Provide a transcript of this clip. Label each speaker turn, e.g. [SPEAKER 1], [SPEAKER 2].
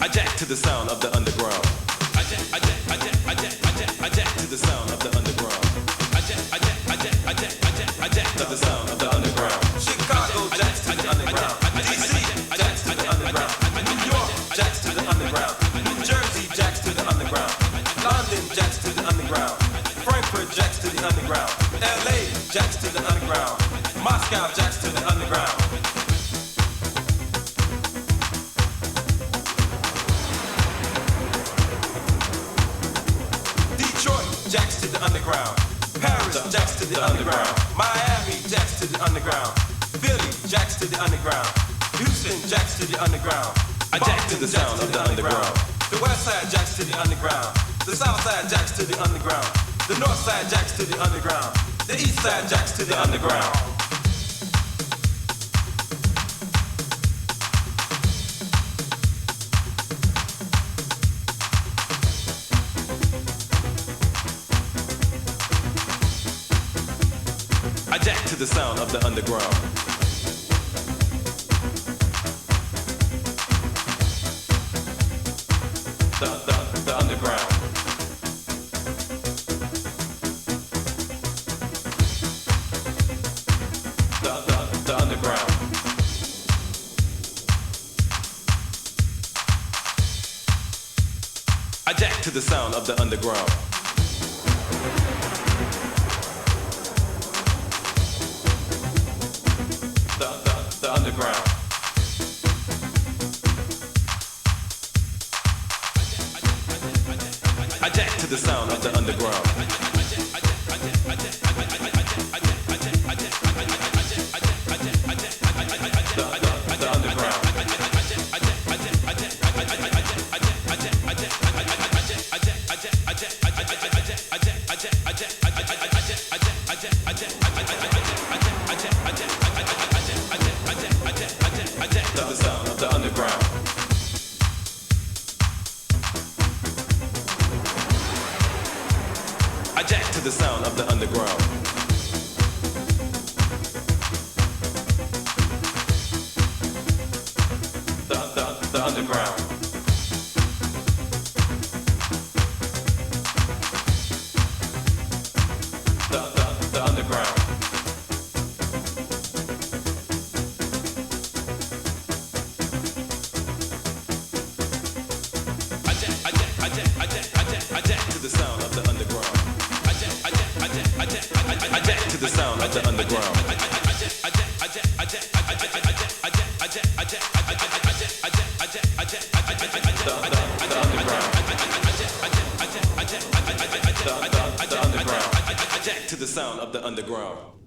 [SPEAKER 1] I jack to the sound of the underground. I jack, I jack, I jack, I jack, I jack, I jack to the sound of the underground. I jack, I jack, I jack, I jack, I jack, I jack to the sound of the underground. Chicago jacks to the underground. DC jacks to the underground. New York jacks to the underground. New Jersey jacks to the underground. London jacks to the underground. Frankfurt jacks to the underground. LA jacks to the underground. Moscow jacks to the underground. Detroit jacks to the underground. Paris jacks to the underground. Miami jacks to the underground. Philly jacks to the underground. Houston jacks to the underground. I jack to the sound of the underground. The west side jacks to the underground. The south side jacks to the underground. The north side jacks to the underground. The east side jacks to the underground. I jack to the sound of the underground. The underground. The underground. I jack to the sound of the underground. The underground. I jack to the sound of the underground. I jack to the sound of the underground. The underground. The underground. I jack to the sound of the underground. I jack to the sound of the underground. I jack to the sound of the underground.